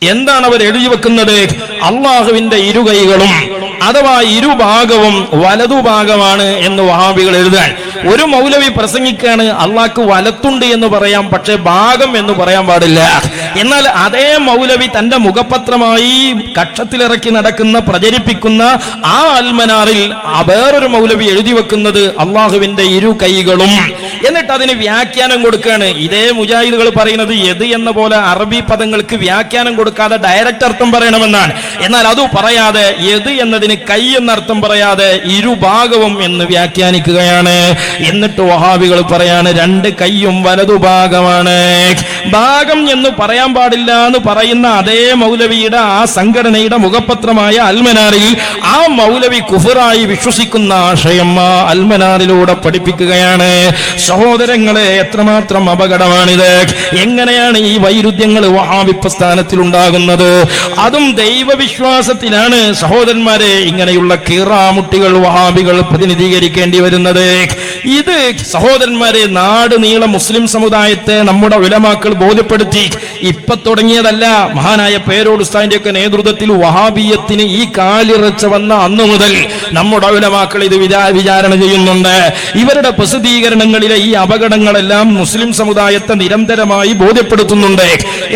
എന്താണ് അവർ എഴുതി വെക്കുന്നത്? അള്ളാഹുവിന്റെ ഇരുകൈകളും അഥവാ ഇരുഭാഗവും വലതുഭാഗമാണ് എന്ന് വഹാബികൾ എഴുതാൻ. ഒരു മൗലവി പ്രസംഗിക്കാണ് അള്ളാഹ്ക്ക് വലത്തുണ്ട് എന്ന് പറയാം, പക്ഷെ ഭാഗം എന്ന് പറയാൻ പാടില്ല. എന്നാൽ അതേ മൗലവി തന്റെ മുഖപത്രമായി കക്ഷത്തിലിറക്കി നടക്കുന്ന പ്രചരിപ്പിക്കുന്ന ആ അൽമനാറിൽ വേറൊരു മൗലവി എഴുതി വെക്കുന്നത് അള്ളാഹുവിന്റെ ഇരു കൈകളും, എന്നിട്ട് അതിന് വ്യാഖ്യാനം കൊടുക്കുകയാണ്. ഇതേ മുജാഹിദുകൾ പറയുന്നത് യദ് എന്ന പോലെ അറബി പദങ്ങൾക്ക് വ്യാഖ്യാനം കൊടുക്കാതെ ഡയറക്റ്റ് അർത്ഥം പറയണമെന്നാണ്. എന്നാൽ അത് പറയാതെ യദ് എന്നതിന് കൈ എന്നർത്ഥം പറയാതെ ഇരുഭാഗവും എന്ന് വ്യാഖ്യാനിക്കുകയാണ്. എന്നിട്ട് വഹാബികൾ പറയാണ് രണ്ട് കൈയും വലതുഭാഗമാണ്. ഭാഗം എന്ന് പറയാൻ പാടില്ല എന്ന് പറയുന്ന അതേ മൗലവിയുടെ ആ സംഘടനയുടെ മുഖപത്രമായ അൽമനാറിൽ ആ മൗലവി കുഫറായി വിശ്വസിക്കുന്ന ആശയം ആ അൽമനാറിലൂടെ പഠിപ്പിക്കുകയാണ്. സഹോദരങ്ങളെ, എത്രമാത്രം അപകടമാണിത്! എങ്ങനെയാണ് ഈ വൈരുദ്ധ്യങ്ങൾ വഹാബി പ്രസ്ഥാനത്തിൽ ഉണ്ടാകുന്നത്? അതും ദൈവവിശ്വാസത്തിലാണ് സഹോദരന്മാരെ ഇങ്ങനെയുള്ള കീറാമുട്ടികൾ വഹാബികൾ പ്രതിനിധീകരിക്കേണ്ടി വരുന്നത്. ഇത് സഹോദരന്മാരെ നാട് നീള മുസ്ലിം സമുദായത്തെ നമ്മുടെ ഉലമാക്കൾ ബോധ്യപ്പെടുത്തി. ഇപ്പൊ തുടങ്ങിയതല്ല. മഹാനായ പേരോട് ഉസ്താദിന്റെ ഒക്കെ നേതൃത്വത്തിൽ വഹാബിയത്തിന് ഈ കാലിറച്ച വന്ന അന്നു മുതൽ നമ്മുടെ ഉലമാക്കൾ ഇത് വിചാരണ ചെയ്യുന്നുണ്ട്. ഇവരുടെ പ്രസിദ്ധീകരണങ്ങളിലെ ഈ അപകടങ്ങളെല്ലാം മുസ്ലിം സമുദായത്തെ നിരന്തരമായി ബോധ്യപ്പെടുത്തുന്നുണ്ട്.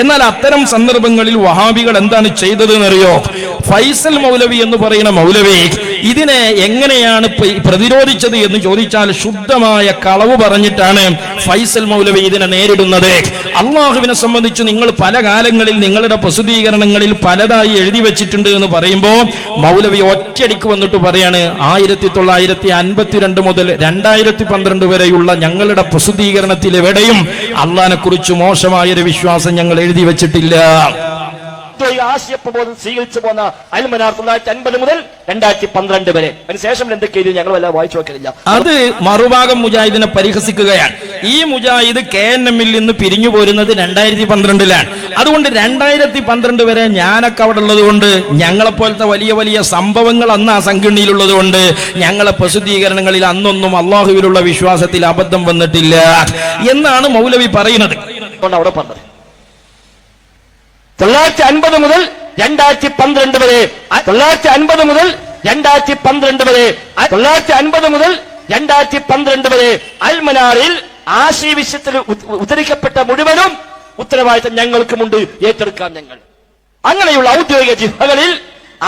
എന്നാൽ അത്തരം സന്ദർഭങ്ങളിൽ വഹാബികൾ എന്താണ് ചെയ്തത് എന്നറിയോ? ഫൈസൽ മൗലവി എന്ന് പറയുന്ന മൗലവി ഇതിനെ എങ്ങനെയാണ് പ്രതിരോധിച്ചത് എന്ന് ചോദിച്ചാൽ ശുദ്ധമായ കളവ് പറഞ്ഞിട്ടാണ് ഫൈസൽ മൗലവി ഇതിനെ നേരിടുന്നത്. അള്ളാഹുവിനെ സംബന്ധിച്ച് നിങ്ങൾ പല കാലങ്ങളിൽ നിങ്ങളുടെ പ്രസിദ്ധീകരണങ്ങളിൽ പലതായി എഴുതി വെച്ചിട്ടുണ്ട് എന്ന് പറയുമ്പോൾ മൗലവി ഒറ്റയടിക്ക് വന്നിട്ട് പറയാണ് 1952 മുതൽ 2012 വരെയുള്ള ഞങ്ങളുടെ പ്രസിദ്ധീകരണത്തിൽ എവിടെയും അള്ളാഹിനെ കുറിച്ച് മോശമായൊരു വിശ്വാസം ഞങ്ങൾ എഴുതി വെച്ചിട്ടില്ല. ആശയപ്രബോധം സ്വീകരിച്ചു പോന്ന അൽമനാർ 1950 മുതൽ 2012 വരെ. അതിനുശേഷം എന്തൊക്കെ ഞങ്ങൾ വല്ല വായിച്ചു നോക്കില്ല. അത് മറുഭാഗം മുജാഹിദിനെ പരിഹസിക്കുകയാണ്. ഈ മുജാഹിദ് KNM നിന്ന് പിരിഞ്ഞു പോരുന്നത് 2012-ലാണ്. അതുകൊണ്ട് 2012 വരെ ഞാനൊക്കെ അവിടെ ഉള്ളത് കൊണ്ട് ഞങ്ങളെപ്പോലത്തെ വലിയ വലിയ സംഭവങ്ങൾ അന്ന് ആ സംഘടനയിലുള്ളത് കൊണ്ട് ഞങ്ങളെ പ്രസിദ്ധീകരണങ്ങളിൽ അന്നൊന്നും അള്ളാഹുവിലുള്ള വിശ്വാസത്തിൽ അബദ്ധം വന്നിട്ടില്ല എന്നാണ് മൗലവി പറയുന്നത്. അവിടെ പറഞ്ഞത് 1950 മുതൽ 2012 വരെ 1950 മുതൽ 2012 വരെ 1950 മുതൽ 2012 വരെ അൽമനാറിൽ ആശയവിഷയത്തിൽ ഉദ്ധരിക്കപ്പെട്ട മുഴുവനും ഉത്തരവാദിത്തം ഞങ്ങൾക്കുമുണ്ട്, ഏറ്റെടുക്കാം ഞങ്ങൾ. അങ്ങനെയുള്ള ഔദ്യോഗിക ജിഹകളിൽ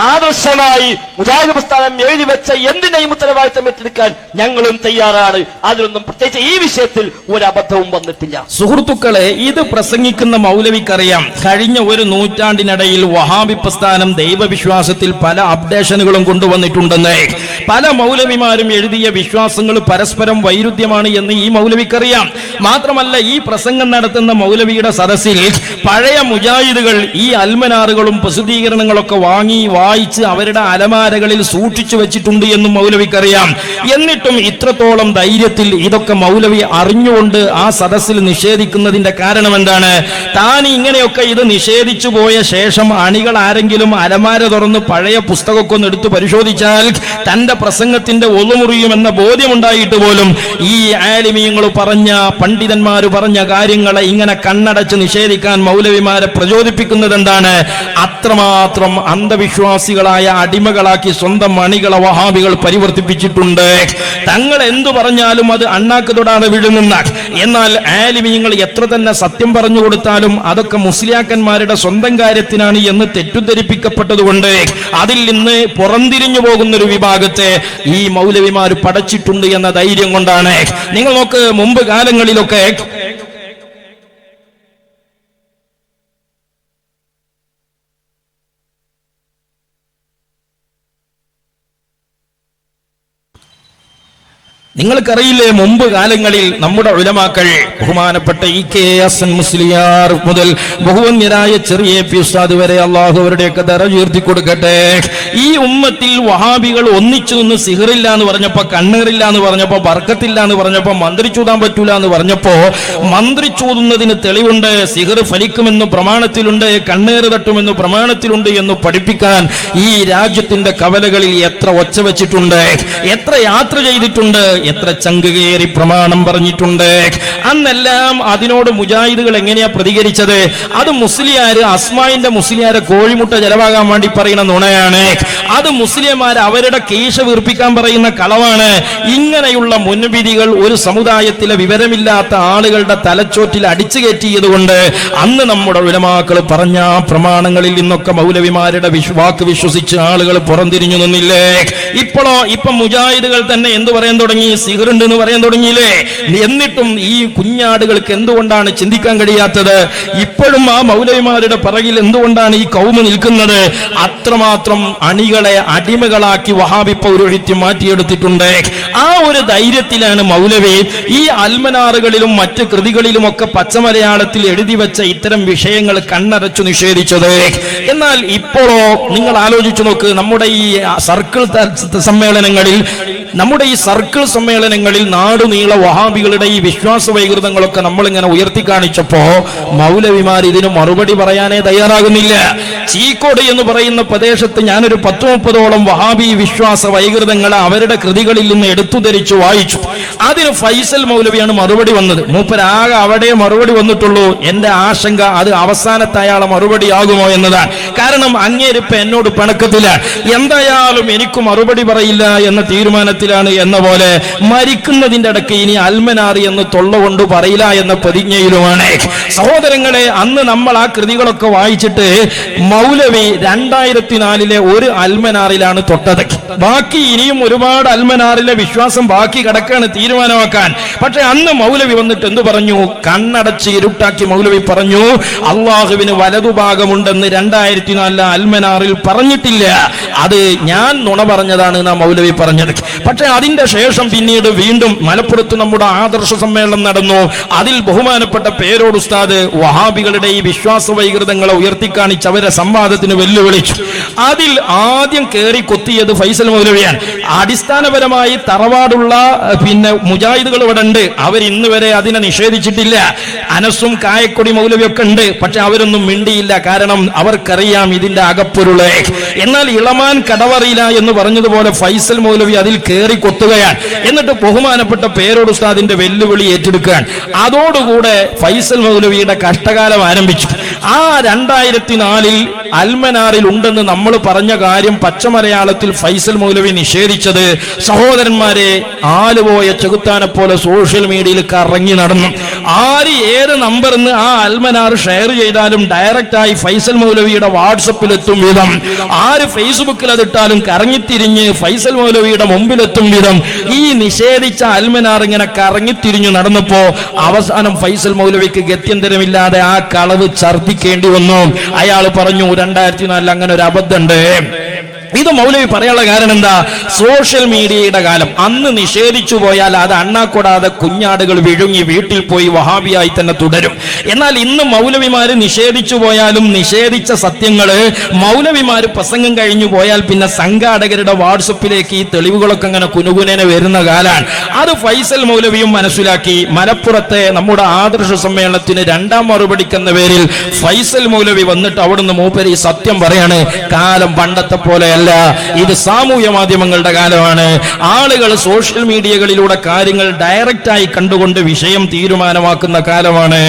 ആദർശമായി മുജാഹിദ് പ്രസ്ഥാനം എഴുതി വെച്ച എന്തിനേയും ഉത്തരവാദിത്തം ഏറ്റെടുക്കാൻ ഞങ്ങളും തയ്യാറാണ്. അതിലൊന്നും പ്രത്യേകിച്ച് ഈ വിഷയത്തിൽ ഒരു അബദ്ധവും വന്നിട്ടില്ല. സുഹൃത്തുക്കളെ, ഇത് പ്രസംഗിക്കുന്ന മൗലവിക്കറിയാം കഴിഞ്ഞ ഒരു നൂറ്റാണ്ടിനിടയിൽ വഹാബി പ്രസ്ഥാനം ദൈവവിശ്വാസത്തിൽ പല അപ്ഡേഷനുകളും കൊണ്ടുവന്നിട്ടുണ്ടെന്ന്. പല മൗലവിമാരും എഴുതിയ വിശ്വാസങ്ങൾ പരസ്പരം വൈരുദ്ധ്യമാണ് എന്ന് ഈ മൗലവിക്കറിയാം. മാത്രമല്ല, ഈ പ്രസംഗം നടത്തുന്ന മൗലവിയുടെ സദസ്സിൽ പഴയ മുജാഹിദുകൾ ഈ അൽമനാറുകളും പ്രസിദ്ധീകരണങ്ങളൊക്കെ വായിച്ച് അവരുടെ അലമാരകളിൽ സൂക്ഷിച്ചു വെച്ചിട്ടുണ്ട് എന്നും മൗലവിക്കറിയാം. എന്നിട്ടും ഇത്രത്തോളം ധൈര്യത്തിൽ ഇതൊക്കെ മൗലവി അറിഞ്ഞുകൊണ്ട് ആ സദസ്സിൽ നിഷേധിക്കുന്നതിന്റെ കാരണം എന്താണ്? താൻ ഇങ്ങനെയൊക്കെ ഇത് നിഷേധിച്ചു പോയ ശേഷം അണികൾ ആരെങ്കിലും അലമാര തുറന്ന് പഴയ പുസ്തകമൊക്കെ ഒന്ന് എടുത്ത് പരിശോധിച്ചാൽ തന്റെ പ്രസംഗത്തിന്റെ ഒളുമുറിയുമെന്ന ബോധ്യമുണ്ടായിട്ട് പോലും ഈ ആലിമീങ്ങൾ പറഞ്ഞ പണ്ഡിതന്മാര് പറഞ്ഞ കാര്യങ്ങളെ ഇങ്ങനെ കണ്ണടച്ച് നിഷേധിക്കാൻ മൗലവിമാരെ പ്രചോദിപ്പിക്കുന്നത് എന്താണ്? അത്രമാത്രം അന്ധവിശ്വാസികളായ അടിമകളാക്കി സ്വന്തം അണികളെ വഹാബികൾ പരിവർത്തിപ്പിച്ചിട്ടുണ്ട്. തങ്ങൾ എന്തു പറഞ്ഞാലും അത് അണ്ണാക്ക് തൊടാതെ വിഴുങ്ങുന്ന, എന്നാൽ ആലിമീങ്ങൾ എത്ര തന്നെ സത്യം പറഞ്ഞു കൊടുത്താലും അതൊക്കെ മുസ്ലിയാക്കന്മാരുടെ സ്വന്തം കാര്യത്തിനാണ് എന്ന് തെറ്റിദ്ധരിപ്പിക്കപ്പെട്ടതുകൊണ്ട് അതിൽ നിന്ന് പുറംതിരിഞ്ഞു പോകുന്നൊരു വിഭാഗത്തെ ഈ മൗലവിമാർ പടച്ചിട്ടുണ്ട് എന്ന ധൈര്യം കൊണ്ടാണ്. നിങ്ങൾ നോക്ക്, മുമ്പ് കാലങ്ങളിലൊക്കെ നിങ്ങൾക്കറിയില്ലേ, മുമ്പ് കാലങ്ങളിൽ നമ്മുടെ ഉലമാക്കൾ ബഹുമാനപ്പെട്ട EK ഹസൻ മുസ്ലിയാർ മുതൽ ബഹുവന്യരായ ചെറിയ പി ഉസ്താദ് വരെ അള്ളാഹു അവരുടെയൊക്കെ ദറജ ഉയർത്തി കൊടുക്കട്ടെ, ഈ ഉമ്മത്തിൽ വഹാബികൾ ഒന്നിച്ചു നിന്ന് സിഹറില്ല എന്ന് പറഞ്ഞപ്പോ, കണ്ണീറില്ല എന്ന് പറഞ്ഞപ്പോ, ബർക്കത്തില്ല എന്ന് പറഞ്ഞപ്പോ, മന്ത്രിച്ചൂതാൻ പറ്റൂല എന്ന് പറഞ്ഞപ്പോ മന്ത്രിച്ചൂതുന്നതിന് തെളിവുണ്ട്, സിഹർ ഫലിക്കുമെന്ന് പ്രമാണത്തിലുണ്ട്, കണ്ണീർ തട്ടുമെന്ന് പ്രമാണത്തിലുണ്ട് എന്ന് പഠിപ്പിക്കാൻ ഈ രാജ്യത്തിന്റെ കവലകളിൽ എത്ര ഒച്ച വെച്ചിട്ടുണ്ട്, എത്ര യാത്ര ചെയ്തിട്ടുണ്ട്, എത്ര ചങ്കുകേറി പ്രമാണം പറഞ്ഞിട്ടുണ്ട്. അന്നെല്ലാം അതിനോട് മുജാഹിദുകൾ എങ്ങനെയാ പ്രതികരിച്ചത്? അത് മുസ്ലിയാര് അസ്മായിന്റെ മുസ്ലിയാരെ കോഴിമുട്ട ചെലവാകാൻ വേണ്ടി പറയുന്ന നുണയാണ്. അത് മുസ്ലിംമാർ അവരുടെ കീശ വീർപ്പിക്കാൻ പറയുന്ന കളവാണ്. ഇങ്ങനെയുള്ള മുൻവിധികൾ ഒരു സമുദായത്തിലെ വിവരമില്ലാത്ത ആളുകളുടെ തലച്ചോറ്റിൽ അടിച്ചു കയറ്റിയതുകൊണ്ട് അന്ന് നമ്മുടെ ഉലമാക്കൾ പറഞ്ഞ പ്രമാണങ്ങളിൽ നിന്നൊക്കെ മൗലവിമാരുടെ വാക്ക് വിശ്വസിച്ച് ആളുകൾ പുറംതിരിഞ്ഞു നിന്നില്ലേ? ഇപ്പം മുജാഹിദുകൾ തന്നെ എന്ത് പറയാൻ തുടങ്ങി? സിഹറുണ്ട് എന്ന് പറയാൻ തുടങ്ങിയില്ലേ? എന്നിട്ടും ഈ കുഞ്ഞാടുകൾക്ക് എന്തുകൊണ്ടാണ് ചിന്തിക്കാൻ കഴിയാത്തത്? ഇപ്പോഴും ആ മൗലവിമാരുടെ പിറകിൽ എന്തുകൊണ്ടാണ് ഈ കൗമ നിൽക്കുന്നത്? അത്രമാത്രം അണികളെ അടിമകളാക്കി വഹാബി പൗരോഹിത്യം മാറ്റിയെടുത്തിട്ടുണ്ട്. ആ ഒരു ധൈര്യത്തിലാണ് മൗലവി ഈ അൽമനാറുകളിലും മറ്റ് കൃതികളിലുമൊക്കെ പച്ചമലയാളത്തിൽ എഴുതി വെച്ച ഇത്തരം വിഷയങ്ങൾ കണ്ണടച്ചു നിഷേധിച്ചത്. എന്നാൽ ഇപ്പോഴോ നിങ്ങൾ ആലോചിച്ചു നോക്ക്, നമ്മുടെ ഈ സർക്കിൾ സമ്മേളനങ്ങളിൽ നാടുനീള വഹാബികളുടെ ഈ വിശ്വാസ വൈകൃതങ്ങളൊക്കെ നമ്മളിങ്ങനെ ഉയർത്തി കാണിച്ചപ്പോ മൗലവിമാർ ഇതിന് മറുപടി പറയാനേ തയ്യാറാകുന്നില്ല. ചീക്കോട് എന്ന് പറയുന്ന പ്രദേശത്ത് ഞാനൊരു 10-30ഓളം വഹാബി വിശ്വാസ വൈകൃതങ്ങളെ അവരുടെ കൃതികളിൽ നിന്ന് എടുത്തുധരിച്ചു വായിച്ചു. അതിന് ഫൈസൽ മൗലവിയാണ് മറുപടി വന്നത്. മൂപ്പരാകെ അവിടെ മറുപടി വന്നിട്ടുള്ളൂ. എന്റെ ആശങ്ക അത് അവസാനത്തെ അയാളെ മറുപടി ആകുമോ എന്നതാണ്. കാരണം അങ്ങേരിപ്പ എന്നോട് പിണക്കത്തില്ല, എന്തായാലും എനിക്ക് മറുപടി പറയില്ല എന്ന തീരുമാനത്തിലാണ് എന്ന പോലെ മരിക്കുന്നതിന്റെ ഇടയ്ക്ക് ഇനി അൽമനാറി എന്ന് തൊള്ള കൊണ്ട് പറയില്ല എന്ന പ്രതിജ്ഞയിലുമാണ്. സഹോദരങ്ങളെ, അന്ന് നമ്മൾ ആ കൃതികളൊക്കെ വായിച്ചിട്ട് മൗലവി 2004 ഒരു അൽമനാറിലാണ് തൊട്ടത്. ബാക്കി ഇനിയും ഒരുപാട് അൽമനാറിലെ വിശ്വാസം ബാക്കി കിടക്കാണ് തീരുമാനമാക്കാൻ. പക്ഷെ അന്ന് മൗലവി വന്നിട്ട് എന്തു പറഞ്ഞു? കണ്ണടച്ച് ഇരുട്ടാക്കി മൗലവി പറഞ്ഞു, അള്ളാഹുവിന് വലതുഭാഗമുണ്ടെന്ന് 2004 അൽമനാറിൽ പറഞ്ഞിട്ടില്ല, അത് ഞാൻ നുണ പറഞ്ഞതാണ് എന്നാ മൗലവി പറഞ്ഞത്. പക്ഷെ അതിന്റെ ശേഷം പിന്നീട് വീണ്ടും മലപ്പുറത്ത് നമ്മുടെ ആദർശ സമ്മേളനം നടന്നു. അതിൽ ബഹുമാനപ്പെട്ട പേരോട് ഉസ്താദ് വഹാബികളുടെ ഈ വിശ്വാസ വൈകൃതങ്ങളെ ഉയർത്തിക്കാണിച്ച് അവരെ സംവാദത്തിന് വെല്ലുവിളിച്ചു. അതിൽ ആദ്യം കയറി കൊത്തിയത് ഫൈസൽ മൗലവിയാണ്. അടിസ്ഥാനപരമായി തറവാടുള്ള മുജാഹിദുകൾ ഇവിടെ ഉണ്ട്, അവർ ഇന്ന് വരെ അതിനെ നിഷേധിച്ചിട്ടില്ല. അനസും കായക്കൊടി മൗലവിയൊക്കെ ഉണ്ട്, പക്ഷെ അവരൊന്നും മിണ്ടിയില്ല. കാരണം അവർക്കറിയാം ഇതിന്റെ അകപ്പൊരുളെ. എന്നാൽ ഇളമാൻ കടവറിയില്ല എന്ന് പറഞ്ഞതുപോലെ ഫൈസൽ മൗലവി അതിൽ കയറി കൊത്തുകയാണ്. എന്നിട്ട് ബഹുമാനപ്പെട്ട പേരോട് ഉസ്താദിന്റെ വെല്ലുവിളി ഏറ്റെടുക്കുകയാണ്. അതോടുകൂടെ ഫൈസൽ മൗലവിയുടെ കഷ്ടകാലം ആരംഭിച്ചു. ആ 2004 അൽമനാറിൽ ഉണ്ടെന്ന് നമ്മൾ പറഞ്ഞ കാര്യം പച്ചമലയാളത്തിൽ ഫൈസൽ മൗലവി നിഷേധിച്ചത് സഹോദരന്മാരെ ആലുപോയ ചെകുത്താനെ പോലെ സോഷ്യൽ മീഡിയയിൽ കറങ്ങി നടന്നു. ആര് ഏത് നമ്പറിന്ന് ആ അൽമനാർ ഷെയർ ചെയ്താലും ഡയറക്റ്റായി ഫൈസൽ മൗലവിയുടെ വാട്സപ്പിൽ എത്തും വിധം, ആര് ഫേസ്ബുക്കിൽ അതിട്ടാലും കറങ്ങിത്തിരിഞ്ഞ് ഫൈസൽ മൗലവിയുടെ മുമ്പിലെത്തും വിധം ഈ നിഷേധിച്ച അൽമനാർ ഇങ്ങനെ കറങ്ങിത്തിരിഞ്ഞു നടന്നപ്പോ അവസാനം ഫൈസൽ മൗലവിക്ക് ഗത്യന്തരമില്ലാതെ ആ കളവ് ഛർദ്ദിക്കേണ്ടി വന്നു. അയാൾ പറഞ്ഞു 2004 അങ്ങനെ ഒരു അബദ്ധമുണ്ട്. ഇത് മൗലവി പറയാനുള്ള കാരണം എന്താ? സോഷ്യൽ മീഡിയയുടെ കാലം. അന്ന് നിഷേധിച്ചു പോയാൽ അത് അണ്ണാക്കൊടാതെ കുഞ്ഞാടുകൾ വിഴുങ്ങി വീട്ടിൽ പോയി വഹാബിയായി തന്നെ തുടരും. എന്നാൽ ഇന്ന് മൗലവിമാര് നിഷേധിച്ചു പോയാലും നിഷേധിച്ച സത്യങ്ങള് മൗലവിമാര് പ്രസംഗം കഴിഞ്ഞു പോയാൽ പിന്നെ സംഘാടകരുടെ വാട്സപ്പിലേക്ക് ഈ തെളിവുകളൊക്കെ അങ്ങനെ കുനുകുനേനെ വരുന്ന കാലാണ്. അത് ഫൈസൽ മൗലവിയും മനസ്സിലാക്കി. മലപ്പുറത്തെ നമ്മുടെ ആദർശ സമ്മേളനത്തിന് 2ാം മറുപടിക്കെന്ന പേരിൽ ഫൈസൽ മൗലവി വന്നിട്ട് അവിടുന്ന് മൂപ്പര് ഈ സത്യം പറയാണ്. കാലം പണ്ടത്തെ പോലെ അല്ല, ഇത് സാമൂഹ്യ മാധ്യമങ്ങളുടെ കാലമാണ്. ആളുകൾ സോഷ്യൽ മീഡിയകളിലൂടെ കാര്യങ്ങൾ ഡയറക്റ്റായി കണ്ടുകൊണ്ട് വിഷയം തീരുമാനമാക്കുന്ന കാലമാണ്.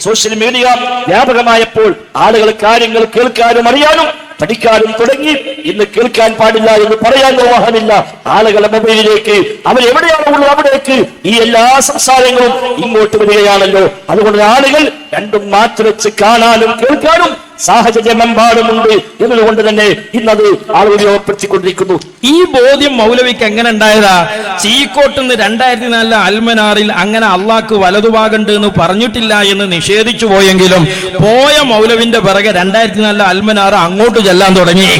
സോഷ്യൽ മീഡിയ വ്യാപകമായപ്പോൾ ആളുകൾ കാര്യങ്ങൾ കേൾക്കാനും അറിയാനും പഠിക്കാനും തുടങ്ങി. ഇന്ന് കേൾക്കാൻ പാടില്ല എന്ന് പറയാൻ നിർവാഹമില്ല. ആളുകളെ മൊബൈലിലേക്ക് അവരെവിടെയാണോ ഉള്ളത് അവിടേക്ക് ഈ എല്ലാ സംസാരങ്ങളും ഇങ്ങോട്ട് വരികയാണല്ലോ. അതുകൊണ്ട് ആളുകൾ രണ്ടും മാറ്റി വെച്ച് കാണാനും കേൾക്കാനും സാഹചര്യമെമ്പാടുമുണ്ട് എന്നതുകൊണ്ട് തന്നെ ഇന്നത് ആൾ ഉപയോഗപ്പെടുത്തിക്കൊണ്ടിരിക്കുന്നു. ഈ ബോധ്യം മൗലവിക്ക് എങ്ങനെ ഉണ്ടായതാ? ചീക്കോട്ടുന്ന് 2004 അൽമനാറിൽ അങ്ങനെ അള്ളാഹ്ക്ക് വലതുഭാഗമുണ്ട് എന്ന് പറഞ്ഞിട്ടില്ല എന്ന് നിഷേധിച്ചു പോയെങ്കിലും പോയ മൗലവിന്റെ പിറകെ 2004 അൽമനാർ അങ്ങോട്ട് ചെല്ലാൻ തുടങ്ങി.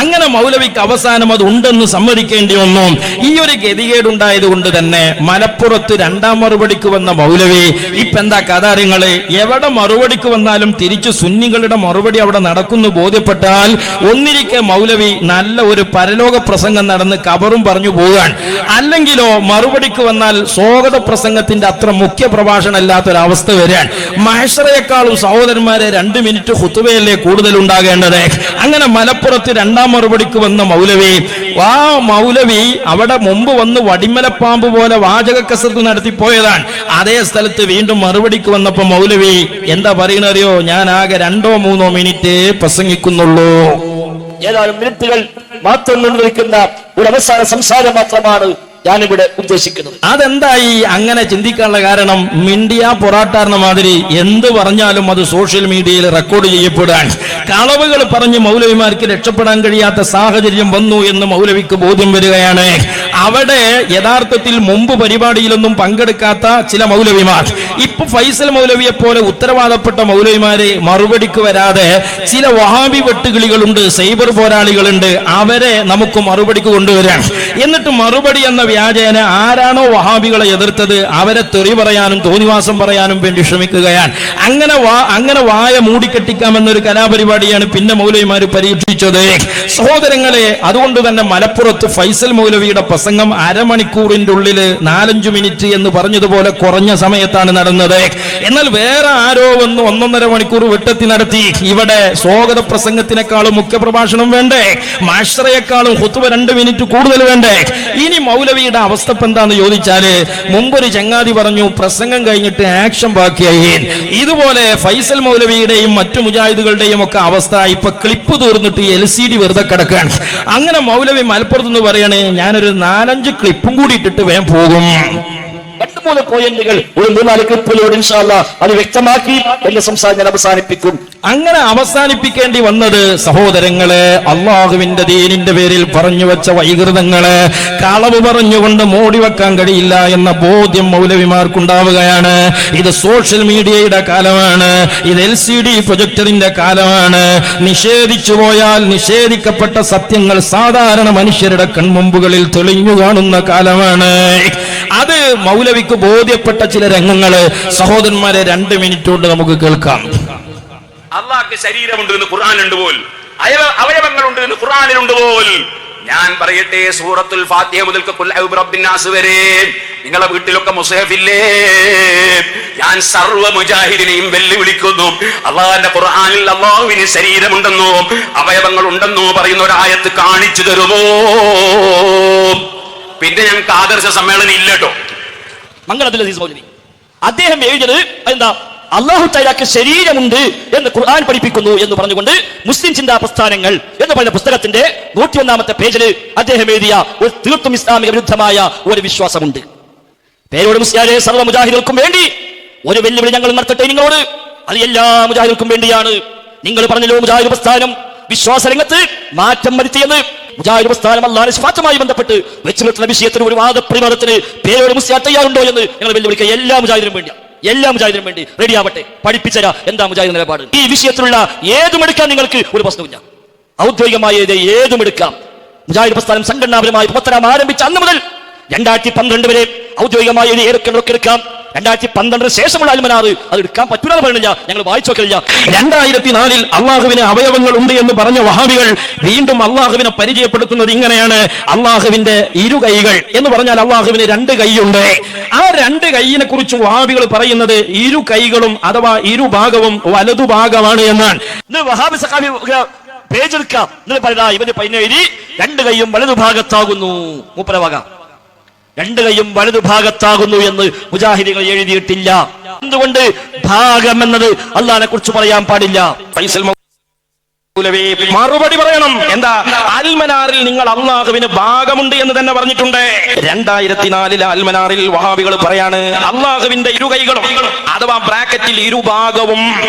അങ്ങനെ മൗലവിക്ക് അവസാനം അത് ഉണ്ടെന്ന് സമ്മതിക്കേണ്ടി വന്നു. ഈ ഒരു ഗതികേടുണ്ടായത് കൊണ്ട് തന്നെ മലപ്പുറത്ത് 2ാം മറുപടിക്ക് വന്ന മൗലവി ഇപ്പൊ എന്താ കഥാര്യങ്ങള്? എവിടെ മറുപടിക്ക് വന്നാലും തിരിച്ച് സുന്നികളുടെ മറുപടി അവിടെ നടക്കുന്നു ബോധ്യപ്പെട്ടാൽ ഒന്നിരിക്കെ മൗലവി നല്ല ഒരു പരലോക പ്രസംഗം നടന്ന് കബറും പറഞ്ഞു പോകാൻ, അല്ലെങ്കിലോ മറുപടിക്ക് വന്നാൽ സ്വാഗത പ്രസംഗത്തിന്റെ അത്ര മുഖ്യ പ്രഭാഷണമല്ലാത്തൊരവസ്ഥ വരാൻ. മഹ്ശറയേക്കാളും സഹോദരന്മാരെ 2 മിനിറ്റ് ഖുതുബയല്ലേ കൂടുതൽ ഉണ്ടാകേണ്ടത്. അങ്ങനെ മലപ്പുറത്ത് 2ാം മറുപടിക്ക് വന്ന മൗലവി, ആ മൗലവി അവിടെ മുമ്പ് വന്ന് വടിമലപ്പാമ്പ് പോലെ വാചക കസരത്ത് നടത്തിപ്പോയതാണ്. അതേ സ്ഥലത്ത് വീണ്ടും മറുപടിക്ക് വന്നപ്പോ മൗലവി എന്താ പറയണറിയോ, ഞാൻ ആകെ 2-3 മിനിറ്റ് പ്രസംഗിക്കുന്നുള്ളൂ. ഏതാനും മിനിറ്റുകൾ മാത്രം നിർവഹിക്കുന്ന ഒരു അവസാന സംസാരം മാത്രമാണ് ഞാനിവിടെ ഉദ്ദേശിക്കുന്നത്. അതെന്തായി അങ്ങനെ ചിന്തിക്കാനുള്ള കാരണം, മിണ്ടിയ പൊറാട്ടാറിന മാതിരി എന്ത് പറഞ്ഞാലും അത് സോഷ്യൽ മീഡിയയിൽ റെക്കോർഡ് ചെയ്യപ്പെടാൻ, കളവുകൾ പറഞ്ഞ് മൗലവിമാർക്ക് രക്ഷപ്പെടാൻ കഴിയാത്ത സാഹചര്യം വന്നു എന്ന് മൗലവിക്ക് ബോധ്യം വരികയാണ്. അവിടെ യഥാർത്ഥത്തിൽ മുമ്പ് പരിപാടിയിലൊന്നും പങ്കെടുക്കാത്ത ചില മൗലവിമാർ, ഇപ്പൊ ഫൈസൽ മൗലവിയെ പോലെ ഉത്തരവാദപ്പെട്ട മൗലവിമാരെ മറുപടിക്ക് വരാതെ ചില വഹാബി വെട്ടുകിളികളുണ്ട്, സൈബർ പോരാളികളുണ്ട്, അവരെ നമുക്ക് മറുപടിക്ക് കൊണ്ടുവരാൻ. എന്നിട്ട് മറുപടി എന്ന വ്യാജേന ആരാണോ വഹാബികളെ എതിർത്തത് അവരെ തെറി പറയാനും തോന്നിവാസം പറയാനും വേണ്ടി ശ്രമിക്കുകയാണ്. അങ്ങനെ വായ മൂടിക്കെട്ടിക്കാമെന്നൊരു കലാപരിപാടിയാണ് പിന്നെ മൗലവിമാര് പരീക്ഷിച്ചത്. സഹോദരങ്ങളെ, അതുകൊണ്ട് തന്നെ മലപ്പുറത്ത് ഫൈസൽ മൗലവിയുടെ പ്രസംഗം അരമണിക്കൂറിന്റെ ഉള്ളിൽ 4-5 മിനിറ്റ് എന്ന് പറഞ്ഞതുപോലെ കുറഞ്ഞ സമയത്താണ് നടന്നത്. എന്നാൽ വേറെ ആരോ വന്ന് 1.5 മണിക്കൂർ വെട്ടത്തി നടത്തി. ഇവിടെ സ്വാഗത പ്രസംഗത്തിനേക്കാളും മുഖ്യ പ്രഭാഷണം വേണ്ടേ, മഹ്ശറയേക്കാളും ഖുതുബ 2 മിനിറ്റ് കൂടുതൽ വേണ്ടേ. ഇനി മൗലവിയുടെ അവസ്ഥ എന്താന്ന് ചോദിച്ചാല്, മുമ്പൊരു ചങ്ങാതി പറഞ്ഞു പ്രസംഗം കഴിഞ്ഞിട്ട് ആക്ഷൻ ബാക്കിയായി. ഇതുപോലെ ഫൈസൽ മൗലവിയുടെയും മറ്റു മുജാഹിദുകളുടെയും ഒക്കെ അവസ്ഥ ഇപ്പൊ ക്ലിപ്പ് തീർന്നിട്ട് LCD വെറുതെ കിടക്കാൻ. അങ്ങനെ മൗലവി മലപ്പുറത്ത് നിന്ന് പറയണേ, ഞാനൊരു 4-5 ക്ലിപ്പും കൂടി ഇട്ടിട്ട് വേഗം പോകും. 2-3 പോയിന്റുകൾ ഒരു 3-4 ക്ലിപ്പിലൂടെ ഇൻഷാ അല്ലാഹ് അത് വ്യക്തമാക്കി എന്റെ സംസാരം ഞാൻ അവസാനിപ്പിക്കും. അങ്ങനെ അവസാനിപ്പിക്കേണ്ടി വന്നത് സഹോദരങ്ങളെ, അള്ളാഹുവിന്റെ ദീനിന്റെ പേരിൽ പറഞ്ഞു വെച്ച വൈകൃതങ്ങളെ കളവ് പറഞ്ഞുകൊണ്ട് മൂടി വെക്കാൻ കഴിയില്ല എന്ന ബോധ്യം മൗലവിമാർക്കുണ്ടാവുകയാണ്. ഇത് സോഷ്യൽ മീഡിയയുടെ കാലമാണ്, ഇത് LCD പ്രൊജക്ടറിന്റെ കാലമാണ്. നിഷേധിച്ചു പോയാൽ നിഷേധിക്കപ്പെട്ട സത്യങ്ങൾ സാധാരണ മനുഷ്യരുടെ കൺമുമ്പുകളിൽ തെളിഞ്ഞു കാണുന്ന കാലമാണ്. അത് മൗലവിക്ക് ബോധ്യപ്പെട്ട ചില രംഗങ്ങള് സഹോദരന്മാരെ 2 മിനിറ്റ് കൊണ്ട് നമുക്ക് കേൾക്കാം. അള്ളാഹ്ക്ക് ശരീരമുണ്ട് എന്ന് ഖുർആനിലുണ്ട് പോൽ, അവയവങ്ങളുണ്ട് എന്ന് ഖുർആനിലുണ്ട് പോൽ. ഞാൻ പറയട്ടെ, സൂറത്തുൽ ഫാത്തിഹ മുതൽ ഖുൽ അഊദു ബിറബ്ബിൻ നാസ് വരെ നിങ്ങളുടെ വീട്ടിലൊക്കെ മുസ്ഹഫില്ലേ? ഞാൻ സർവ്വ മുജാഹിദിനെയും വെല്ലുവിളിക്കുന്നു, അള്ളാഹുവിന്റെ ഖുർആനിൽ അള്ളാഹുവിന് ശരീരമുണ്ടെന്നോ അവയവങ്ങൾ ഉണ്ടെന്നോ പറയുന്ന ഒരു ആയത്ത് കാണിച്ചു തരുമോ? പിന്നെ ഞങ്ങൾക്ക് ആദർശ സമ്മേളനം ഇല്ലട്ടോ. മംഗളത്തിൽ മൗലവി അദ്ദേഹം എഴുതിയത് എന്താ, അല്ലാഹു തആലക്ക് ശരീരമുണ്ട് എന്ന് ഖുർആൻ പഠിപ്പിക്കുന്നു എന്ന് പറഞ്ഞുകൊണ്ട് മുസ്ലിം ചിന്താ പ്രസ്ഥാനങ്ങൾ എന്ന് പറയുന്ന പുസ്തകത്തിന്റെ 101-ാമത്തെ പേജിൽ അദ്ദേഹം എഴുതിയ ഒരു തീർത്തും ഇസ്ലാമിക വിരുദ്ധമായ ഒരു വിശ്വാസമുണ്ട്. പേരോട് മുസ്ലിയാരെ സർവ്വ മുജാഹിദുകൾക്കും വേണ്ടി ഒരു വെല്ലുവിളി ഞങ്ങൾ നടത്തട്ടെ നിങ്ങളോട്. അത് എല്ലാ മുജാഹിദുകൾക്കും വേണ്ടിയാണ്. നിങ്ങൾ പറഞ്ഞല്ലോ മുജാഹിദ് പ്രസ്ഥാനം വിശ്വാസ രംഗത്ത് മാറ്റം വരുത്തിയെന്ന്. മുജാഹിദ് പ്രസ്ഥാനം അല്ലാഹുവിന്റെ സിഫാത്തുമായി ബന്ധപ്പെട്ട് വെച്ചുനിർത്തുന്ന വിഷയത്തിന് ഒരു വാദപ്രതിവാദത്തിന് പേരോട് മുസ്ലിയാർ തയ്യാറുണ്ടോ എന്ന് ഞങ്ങൾ വെല്ലുവിളിക്കുക. എല്ലാ മുജാഹിദിനും വേണ്ടി റെഡി ആവട്ടെ, പഠിപ്പിച്ചരാ എന്താ മുജാഹിദ് നിലപാട്. ഈ വിഷയത്തിലുള്ള ഏതും എടുക്കാൻ നിങ്ങൾക്ക് ഒരു പ്രശ്നമില്ല, ഔദ്യോഗികമായ ഏതും എടുക്കാം. മുജാഹിദ് പ്രസ്ഥാനം സംഘടനാപരമായി പ്രവർത്തനം ആരംഭിച്ച അന്ന് മുതൽ 2012 വരെ ഔദ്യോഗികമായ ഏതൊക്കെ എടുക്കാം. 2012 ശേഷമുള്ള അൽമനാറ് അത് എടുക്കാൻ പറ്റൂല പറഞ്ഞില്ല, ഞങ്ങൾ വായിച്ചു നോക്കില്ല. 2004 അള്ളാഹുവിന് അവയവങ്ങൾ ഉണ്ട് എന്ന് പറഞ്ഞ വഹാബികൾ വീണ്ടും അള്ളാഹുവിനെ പരിചയപ്പെടുത്തുന്നത് ഇങ്ങനെയാണ്. അള്ളാഹുവിന്റെ 2 കൈകൾ എന്ന് പറഞ്ഞാൽ അള്ളാഹുവിന് 2 കൈയുണ്ട്. ആ 2 കൈയിനെ കുറിച്ച് വഹാബികൾ പറയുന്നത് 2 കൈകളും അഥവാ 2 ഭാഗവും വലതുഭാഗമാണ് എന്നാണ്. വഹാബി സഖാബി പേജ് എടുക്കാം, ഇവന് 2 കൈയും വലതുഭാഗത്താകുന്നു. മൂപ്പരവക 2 കൈയും വലതുഭാഗത്താകുന്നു എന്ന് മുജാഹിദികൾ എഴുതിയിട്ടില്ല. എന്തുകൊണ്ട്? ഭാഗം എന്നത് അള്ളാഹിനെ കുറിച്ച് പറയാൻ പാടില്ല. ഫൈസൽ മറുപടി പറയണം. എന്താ? അൽമനാറിൽ നിങ്ങൾ അള്ളാഹുവിന് ഭാഗമുണ്ട് എന്ന് തന്നെ പറഞ്ഞിട്ടുണ്ട്. 2004 അൽമനാറിൽ വഹാബികൾ പറയാണ് അള്ളാഹുവിന്റെ 2 കൈകളും അഥവാ ബ്രാക്കറ്റിൽ 2 ഭാഗവും.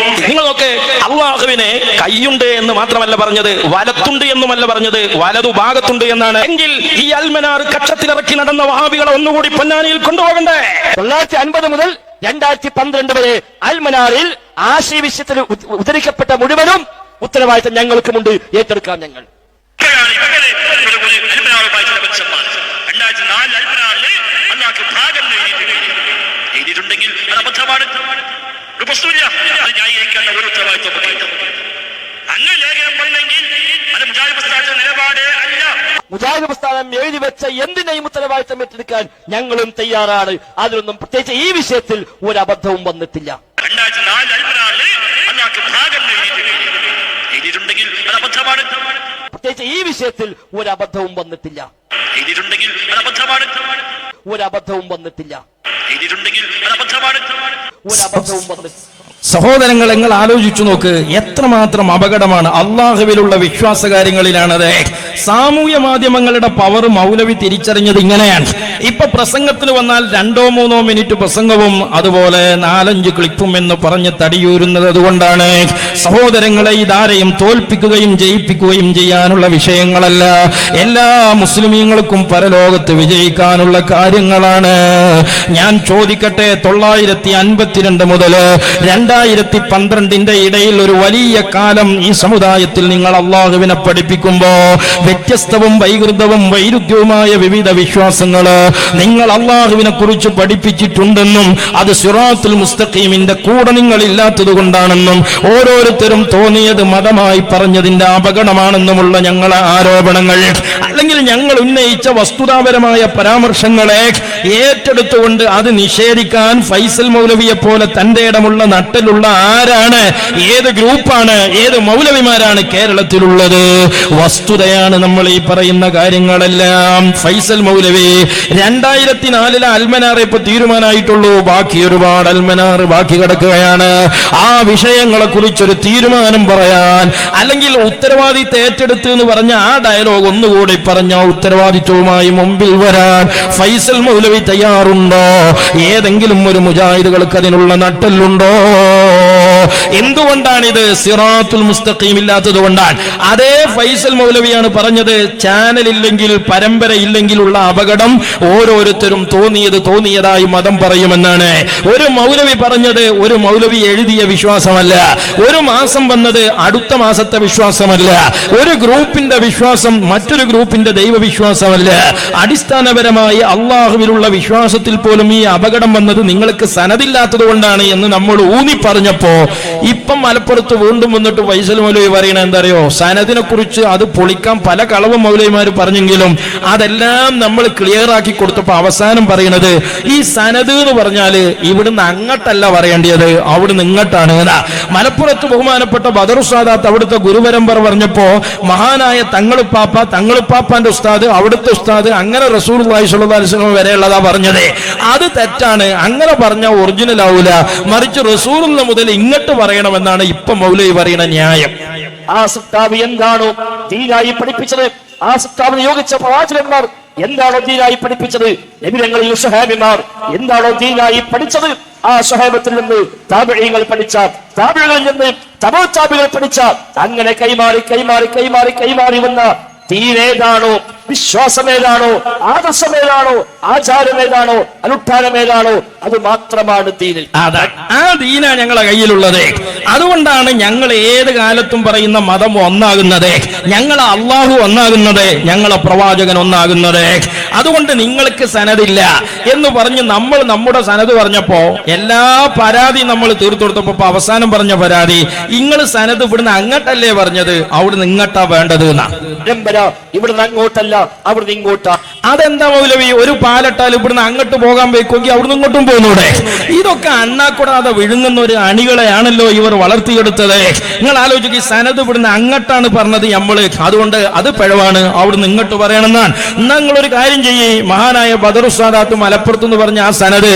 നിങ്ങൾ നോക്ക്, അള്ളാഹുവിന് കൈയുണ്ട് എന്ന് മാത്രമല്ല പറഞ്ഞത്, വലത്തുണ്ട് എന്നുമല്ല പറഞ്ഞത്, വലതു ഭാഗത്തുണ്ട് എന്നാണ്. എങ്കിൽ ഈ അൽമനാർ കക്ഷത്തിലിറക്കി നടന്ന വഹാബികളെ ഒന്നുകൂടി പൊന്നാനിയിൽ കൊണ്ടുപോകണ്ടേ? 1950 മുതൽ 2012 വരെ അൽമനാറിൽ ആശയ വിഷയത്തിൽ ഉദ്ധരിക്കപ്പെട്ട മുഴുവനും ഉത്തരവാദിത്തം ഞങ്ങൾക്കുമുണ്ട്, ഏറ്റെടുക്കാം ഞങ്ങൾ. ഒരു പ്രശ്നമില്ല, അത് ന്യായീകരിക്കേണ്ട ഒരു ഉത്തരവാദിത്വം. അങ്ങനെ ലേഖനം പറഞ്ഞെങ്കിൽ അത് മുജാഹിദ് പ്രസ്ഥാനത്തിന്റെ നിലപാടേ അല്ല. മുജാഹിദ് പ്രസ്ഥാനം എഴുതി വെച്ച എന്തിനേയും ഉത്തരവാദിത്തം ഏറ്റെടുക്കാൻ ഞങ്ങളും തയ്യാറാണ്. അതിലൊന്നും പ്രത്യേകിച്ച് ഈ വിഷയത്തിൽ ഒരു അബദ്ധവും വന്നിട്ടില്ല. 2004 അൽമനാറിൽ അല്ലാഹു ഭാഗം എഴുതിയിട്ടുണ്ടെങ്കിൽ അത് അബദ്ധമാണ്. പ്രത്യേകിച്ച് ഈ വിഷയത്തിൽ ഒരു അബദ്ധവും വന്നിട്ടില്ല. എഴുതിയിട്ടുണ്ടെങ്കിൽ അത് അബദ്ധമാണ്. ഒരു അബദ്ധവും വന്നിട്ടില്ല. എഴുതിയിട്ടുണ്ടെങ്കിൽ അത് അബദ്ധമാണ്. ഒരു അബദ്ധവും വന്നിട്ടില്ല. സഹോദരങ്ങൾ, നിങ്ങൾ ആലോചിച്ചു നോക്ക്, എത്രമാത്രം അപകടമാണ് അള്ളാഹുവിലുള്ള വിശ്വാസ കാര്യങ്ങളിലാണത്. സാമൂഹ്യ മാധ്യമങ്ങളുടെ പവർ മൗലവി തിരിച്ചറിഞ്ഞത് ഇങ്ങനെയാണ്. ഇപ്പൊ പ്രസംഗത്തിന് വന്നാൽ 2-3 മിനിറ്റ് പ്രസംഗവും അതുപോലെ 4-5 ക്ലിപ്പും എന്ന് പറഞ്ഞ് തടിയൂരുന്നത് അതുകൊണ്ടാണ്. സഹോദരങ്ങളെ, ഇതാരെയും തോൽപ്പിക്കുകയും ജയിപ്പിക്കുകയും ചെയ്യാനുള്ള വിഷയങ്ങളല്ല. എല്ലാ മുസ്ലിമീങ്ങൾക്കും പരലോകത്ത് വിജയിക്കാനുള്ള കാര്യങ്ങളാണ്. ഞാൻ ചോദിക്കട്ടെ, 952 മുതൽ 2012 ഇടയിൽ ഒരു വലിയ കാലം ഈ സമുദായത്തിൽ നിങ്ങൾ അള്ളാഹുവിനെ പഠിപ്പിക്കുമ്പോ വ്യത്യസ്തവും വൈകൃതവും വൈരുദ്ധ്യവുമായ വിവിധ വിശ്വാസങ്ങള് നിങ്ങൾ അള്ളാഹുവിനെ കുറിച്ച് പഠിപ്പിച്ചിട്ടുണ്ടെന്നും അത് സിറാത്തുൽ മുസ്തഖീമിന്റെ കൂടെ നിങ്ങൾ ഇല്ലാത്തത് കൊണ്ടാണെന്നും ഓരോരുത്തരും തോന്നിയത് മതമായി പറഞ്ഞതിന്റെ അപകടമാണെന്നുമുള്ള ഞങ്ങളെ ആരോപണങ്ങൾ, അല്ലെങ്കിൽ ഞങ്ങൾ ഉന്നയിച്ച വസ്തുതാപരമായ പരാമർശങ്ങളെ ഏറ്റെടുത്തുകൊണ്ട് അത് നിഷേധിക്കാൻ ഫൈസൽ മൗലവിയെ പോലെ തന്റെ ഇടമുള്ള നട്ടിലുള്ള ആരാണ്, ഏത് ഗ്രൂപ്പാണ്, ഏത് മൗലവിമാരാണ് കേരളത്തിലുള്ളത്? വസ്തുതയാണ് നമ്മൾ ഈ പറയുന്ന കാര്യങ്ങളെല്ലാം. ഫൈസൽ മൗലവി 2004 അൽമനാർ ഇപ്പൊ തീരുമാനമായിട്ടുള്ളൂ. ബാക്കി ഒരുപാട് അൽമനാർ ബാക്കി കിടക്കുകയാണ്. ആ വിഷയങ്ങളെ കുറിച്ചൊരു തീരുമാനം പറയാൻ, അല്ലെങ്കിൽ ഉത്തരവാദിത്തം ഏറ്റെടുത്ത് എന്ന് പറഞ്ഞ ആ ഡയലോഗ് ഒന്നുകൂടി പറഞ്ഞ ഉത്തരവാദിത്വവുമായി മുമ്പിൽ വരാൻ ഫൈസൽ മൗലവി തയ്യാറുണ്ടോ? ഏതെങ്കിലും ഒരു മുജാഹിദുകൾക്ക് അതിനുള്ള നട്ടലുണ്ടോ? എന്തുകൊണ്ടാണിത്? സിറാത്തുൽ മുസ്തഖീം ഇല്ലാത്തത് കൊണ്ടാണ്. അതേ ഫൈസൽ മൗലവിയാണ് പറഞ്ഞത്, ചാനൽ ഇല്ലെങ്കിൽ പരമ്പര ഇല്ലെങ്കിലുള്ള അപകടം ഓരോരുത്തരും തോന്നിയതായി മതം പറയുമെന്നാണ്. ഒരു മൗലവി പറഞ്ഞത് ഒരു മൗലവി എഴുതിയ വിശ്വാസമല്ല. ഒരു മാസം വന്നത് അടുത്ത മാസത്തെ വിശ്വാസമല്ല. ഒരു ഗ്രൂപ്പിന്റെ വിശ്വാസം മറ്റൊരു ഗ്രൂപ്പിന്റെ ദൈവവിശ്വാസമല്ല. അടിസ്ഥാനപരമായി അള്ളാഹുവിലുള്ള വിശ്വാസത്തിൽ പോലും ഈ അപകടം വന്നത് നിങ്ങൾക്ക് സനദില്ലാത്തത് കൊണ്ടാണ് എന്ന് നമ്മൾ ഊന്നി പറഞ്ഞപ്പോ ഇപ്പം മലപ്പുറത്ത് വീണ്ടും വന്നിട്ട് ഫൈസൽ മൗലവി പറയണ എന്തറിയോ, സനദിനെ കുറിച്ച് അത് പൊളിക്കാൻ പല കളവ് മൗലവിമാർ പറഞ്ഞെങ്കിലും അതെല്ലാം നമ്മൾ ക്ലിയർ ആക്കി കൊടുത്തപ്പോ അവസാനം പറയണത് ഈ സനദ് എന്ന് പറഞ്ഞാല് ഇവിടുന്ന് അങ്ങോട്ടല്ല പറയേണ്ടത്, അവിടുന്ന് ഇങ്ങോട്ടാണ്. മലപ്പുറത്ത് ബഹുമാനപ്പെട്ട ബദറു സാദാത്ത് അവിടുത്തെ ഗുരുപരമ്പര പറഞ്ഞപ്പോ മഹാനായ തങ്ങളുപ്പാപ്പാന്റെ ഉസ്താദ്, അവിടുത്തെ ഉസ്താദ്, അങ്ങനെ റസൂലുള്ളാഹി സ്വല്ലല്ലാഹു അലൈഹി വസല്ലം വരെയുള്ളതാ പറഞ്ഞത്. അത് തെറ്റാണ്. അങ്ങനെ പറഞ്ഞ ഒറിജിനൽ ആവൂല, മറിച്ച് റസൂലുള്ള മുതൽ ഇങ്ങോട്ട് പറയണമെന്നാണ് ഇപ്പൊ മൗലവി പറയുന്ന ന്യായം. ആ സുത്താബ് എന്താണോ ദീനായി പഠിപ്പിച്ചത്, ആ സുത്താബ് നിയോഗിച്ച പ്രവാചകന്മാർ എന്താണോ ദീനായി പഠിപ്പിച്ചത്, നബിതങ്ങളിൽ സ്വഹാബിമാർ എന്താണോ ദീനായി പഠിച്ചത്, ആ സ്വഹാബത്തിൽ നിന്ന് താബിഈങ്ങൾ പഠിച്ച, താബിഈകളിൽ നിന്ന് തബഉ താബിഈകൾ പഠിച്ച, അങ്ങനെ കൈമാറി വന്ന ദീനേതാണോ, വിശ്വാസമേതാണോ, ആദർശമേതാണോ, ആചാരമേതാണോ, അനുഷ്ഠാനമേതാണോ, അത് മാത്രമാണ് ദീനിൽ. ആ ദീനാ ഞങ്ങളെ കയ്യിലുള്ളത്. അതുകൊണ്ടാണ് ഞങ്ങൾ ഏത് കാലത്തും പറയുന്ന മതം ഒന്നാകുന്നത്, ഞങ്ങളെ അള്ളാഹു ഒന്നാകുന്നത്, ഞങ്ങളെ പ്രവാചകൻ ഒന്നാകുന്നത്. അതുകൊണ്ട് നിങ്ങൾക്ക് സനദില്ല എന്ന് പറഞ്ഞ് നമ്മൾ നമ്മുടെ സനത് പറഞ്ഞപ്പോ എല്ലാ പരാതി നമ്മൾ തീർത്തെടുത്തപ്പോ അവസാനം പറഞ്ഞ പരാതി, നിങ്ങൾ സനത് ഇവിടുന്ന് അങ്ങോട്ടല്ലേ പറഞ്ഞത്, അവിടുന്ന് ഇങ്ങോട്ടാ വേണ്ടത് എന്നാ. ഇവിടുന്ന് അങ്ങോട്ടല്ല, അവിടുന്ന് ഇങ്ങോട്ടാ. അതെന്താ മൗലവി? ഒരു പാലട്ടാൽ ഇവിടുന്ന് അങ്ങോട്ട് പോകാൻ വെക്കുമെങ്കിൽ അവിടുന്ന് ഇങ്ങോട്ടും പോകുന്നൂടെ? ഇതൊക്കെ അണ്ണാക്കൂടാതെ വിഴുങ്ങുന്ന ഒരു അണികളെയാണല്ലോ ഇവർ വളർത്തിയെടുത്തത്. നിങ്ങൾ ആലോചിക്കുക, സനത് ഇവിടുന്ന് അങ്ങോട്ടാണ് പറഞ്ഞത് നമ്മള്, അതുകൊണ്ട് അത് പിഴവാണ്, അവിടുന്ന് ഇങ്ങോട്ട് പറയണമെന്നാണ്. നിങ്ങളൊരു കാര്യം ചെയ്യേ, മഹാനായ ബദറു സാദാത്ത് മലപ്പുറത്ത് എന്ന് പറഞ്ഞ ആ സനത്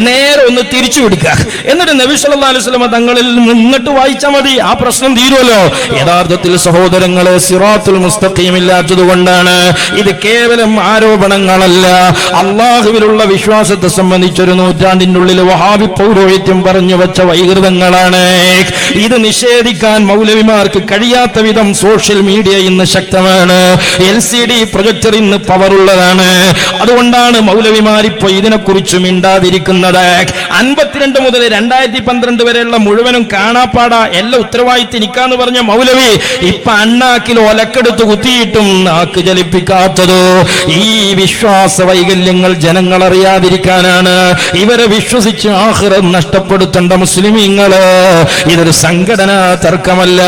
നേരെ ഒന്ന് തിരിച്ചു പിടിക്കുക, എന്നിട്ട് നബി സല്ലല്ലാഹു അലൈഹി വസല്ലം തങ്ങളിൽ നിന്ന് ഇങ്ങോട്ട് വായിച്ചാൽ മതി, ആ പ്രശ്നം തീരുമല്ലോ. യഥാർത്ഥത്തിൽ സഹോദരങ്ങളെ, സിറാത്തുൽ മുസ്തഖീം ഇല്ലാത്തത് കൊണ്ടാണ്. ഇത് കേവലം ആരോപണങ്ങളല്ല, അള്ളാഹുവിലുള്ള വിശ്വാസത്തെ സംബന്ധിച്ചൊരു നൂറ്റാണ്ടിന്റെ ഉള്ളിൽ വഹാബി പൗരോഹിത്യം പറഞ്ഞു വെച്ച വൈകൃതങ്ങളാണ്. ഇത് നിഷേധിക്കാൻ മൗലവിമാർക്ക് കഴിയാത്ത വിധം സോഷ്യൽ മീഡിയ ഇന്ന് ശക്തമാണ്, LCD പ്രൊജക്ടർ ഇന്ന് പവറുള്ളതാണ്. അതുകൊണ്ടാണ് മൗലവിമാരിപ്പോ ഇതിനെക്കുറിച്ച് മിണ്ടാതിരിക്കുന്നത്. 52 മുതൽ 2012 വരെയുള്ള മുഴുവനും കാണാപ്പാട എല്ലാ ഉത്തരവാദിത്തം എനിക്കാന്ന് പറഞ്ഞ മൗലവി ഇപ്പൊ അണ്ണാക്കിൽ ഒലക്കെടുത്ത് കുത്തിയിട്ടും നാക്ക് ചലിപ്പിക്കാത്തത് ഈ വിശ്വാസ വൈകല്യങ്ങൾ ജനങ്ങൾ അറിയാതിരിക്കാനാണ്. ഇവർ ഇതുവരെ വിശ്വസിച്ച് ആഖിറത്ത് നഷ്ടപ്പെടുത്തേണ്ട മുസ്ലിമീങ്ങള്, ഇതൊരു സംഘടനാ തർക്കമല്ല.